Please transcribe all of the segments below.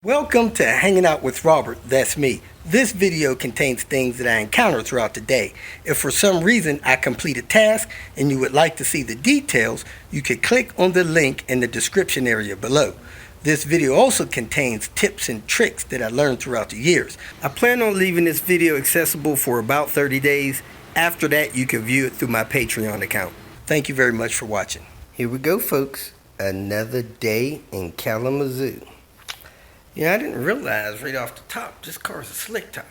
Welcome to Hanging Out with Robert, that's me. This video contains things that I encounter throughout the day. If for some reason I complete a task and you would like to see the details, you can click on the link in the description area below. This video also contains tips and tricks that I learned throughout the years. I plan on leaving this video accessible for about 30 days. After that, you can view it through my Patreon account. Thank you very much for watching. Here we go, folks. Another day in Kalamazoo. Yeah, I didn't realize right off the top, this car's a slick top.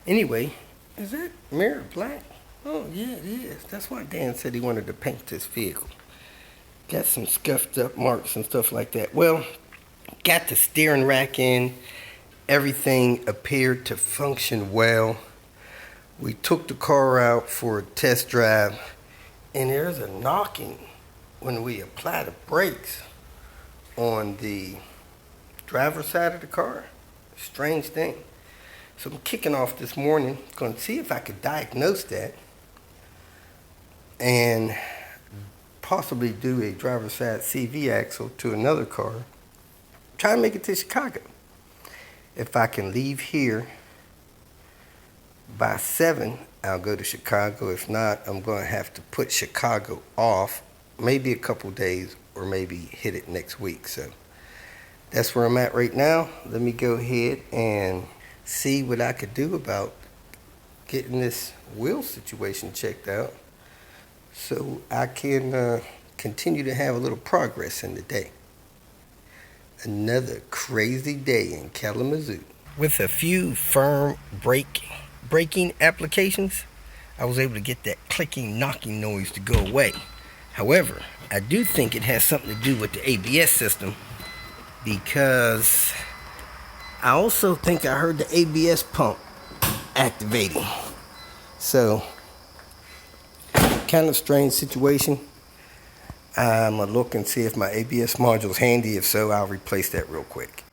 Anyway, is that mirror black? Oh, yeah, it is. That's why Dan said he wanted to paint this vehicle. Got some scuffed up marks and stuff like that. Well, got the steering rack in. Everything appeared to function well. We took the car out for a test drive, and there's a knocking when we apply the brakes on the driver's side of the car. Strange thing. So I'm kicking off this morning, going to see if I could diagnose that and possibly do a driver's side CV axle to another car. Try to make it to Chicago. If I can leave here by 7, I'll go to Chicago. If not, I'm going to have to put Chicago off maybe a couple days or maybe hit it next week. So that's where I'm at right now. Let me go ahead and see what I could do about getting this wheel situation checked out so I can continue to have a little progress in the day. Another crazy day in Kalamazoo. With a few firm braking applications, I was able to get that clicking, knocking noise to go away. However, I do think it has something to do with the ABS system, because I also think I heard the ABS pump activating. So, kind of strange situation. I'm going to look and see if my ABS module is handy. If so, I'll replace that real quick.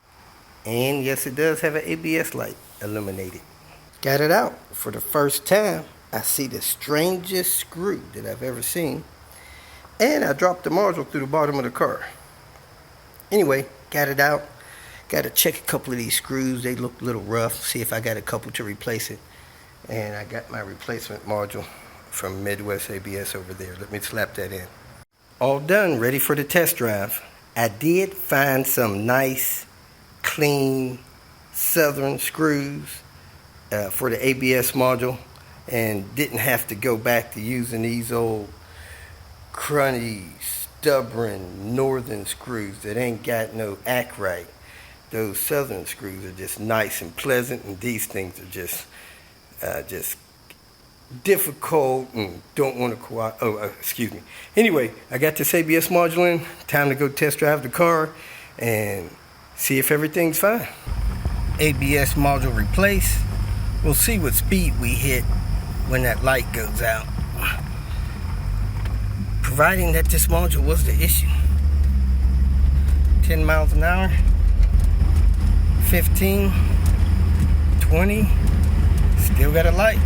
And yes, it does have an ABS light illuminated. Got it out. For the first time, I see the strangest screw that I've ever seen. And I dropped the module through the bottom of the car. Anyway, got it out. Got to check a couple of these screws. They look a little rough. See if I got a couple to replace it. And I got my replacement module from Midwest ABS over there. Let me slap that in. All done, ready for the test drive. I did find some nice, clean, Southern screws for the ABS module, and didn't have to go back to using these old cruddy, stubborn northern screws that ain't got no act right. Those southern screws are just nice and pleasant, and these things are just difficult and don't want to cooperate. Excuse me. Anyway, I got this ABS module in. Time to go test drive the car and see if everything's fine. ABS module replaced. We'll see what speed we hit when that light goes out, providing that this module was the issue. 10 miles an hour, 15, 20, still got a light.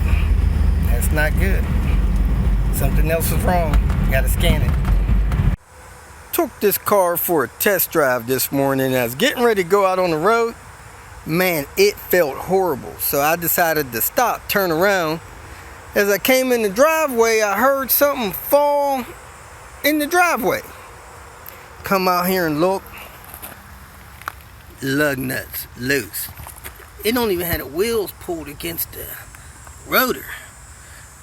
That's not good. Something else is wrong. Gotta scan it. Took this car for a test drive this morning. I was getting ready to go out on the road. Man, it felt horrible. So I decided to stop, turn around. As I came in the driveway, I heard something fall in the driveway. Come out here and look. Lug nuts loose. It don't even have the wheels pulled against the rotor.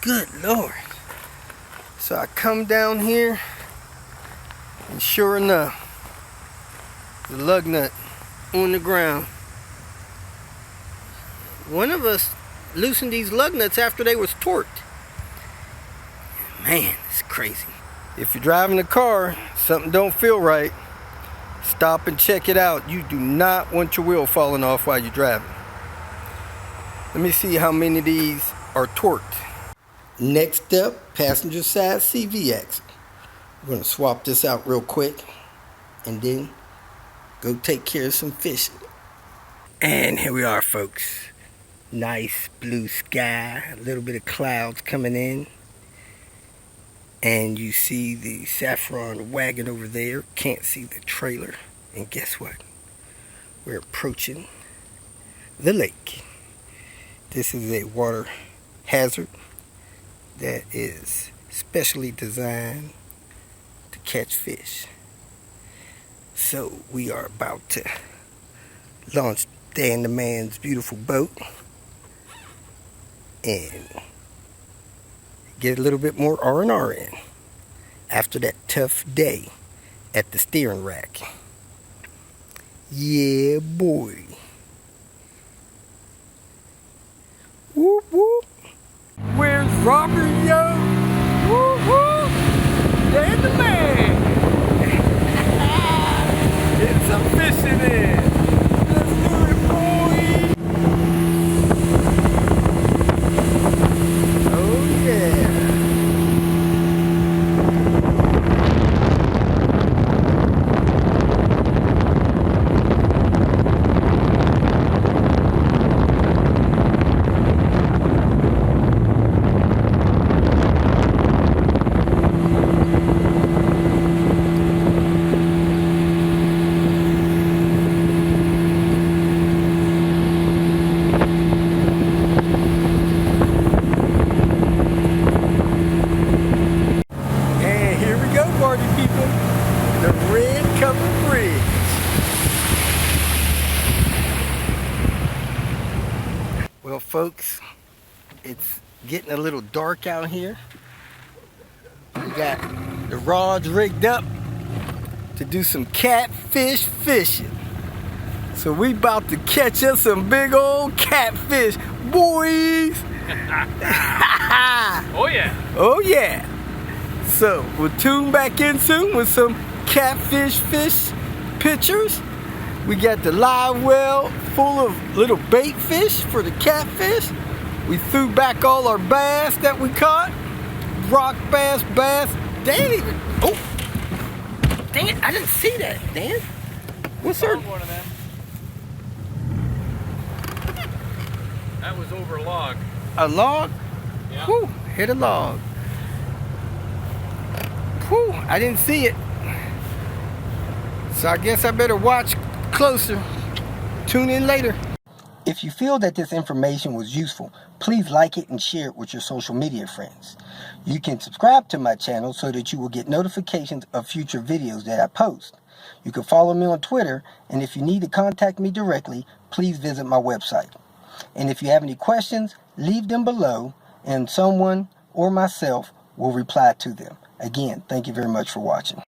Good Lord. So I come down here, and sure enough, the lug nut on the ground. One of us loosened these lug nuts after they was torqued. Man, it's crazy. If you're driving a car, something don't feel right, stop and check it out. You do not want your wheel falling off while you're driving. Let me see how many of these are torqued. Next up, passenger side CV axle. We're going to swap this out real quick and then go take care of some fishing. And here we are, folks. Nice blue sky, a little bit of clouds coming in. And you see the saffron wagon over there. Can't see the trailer. And guess what? We're approaching the lake. This is a water hazard that is specially designed to catch fish. So we are about to launch Dan the Man's beautiful boat and get a little bit more R&R in after that tough day at the steering rack. Yeah, boy. Whoop, whoop. Where's Robert, yo? Whoop, whoop. Dan the Man. Get some fishing in. Let's do it, boy. Oh, yeah. Party people, the red covered bridge. Well, folks, it's getting a little dark out here. We got the rods rigged up to do some catfish fishing. So we about to catch us some big old catfish, boys. Oh yeah. Oh yeah. So we'll tune back in soon with some catfish fish pictures. We got the live well full of little bait fish for the catfish. We threw back all our bass that we caught. Rock bass. Dan even, oh, dang it, I didn't see that, Dan. What's our? One of them. That was over a log. A log? Yeah. Whew, hit a log. Whew, I didn't see it. So I guess I better watch closer. Tune in later. If you feel that this information was useful, please like it and share it with your social media friends. You can subscribe to my channel so that you will get notifications of future videos that I post. You can follow me on Twitter, and if you need to contact me directly, please visit my website. And if you have any questions, leave them below, and someone or myself will reply to them. Again, thank you very much for watching.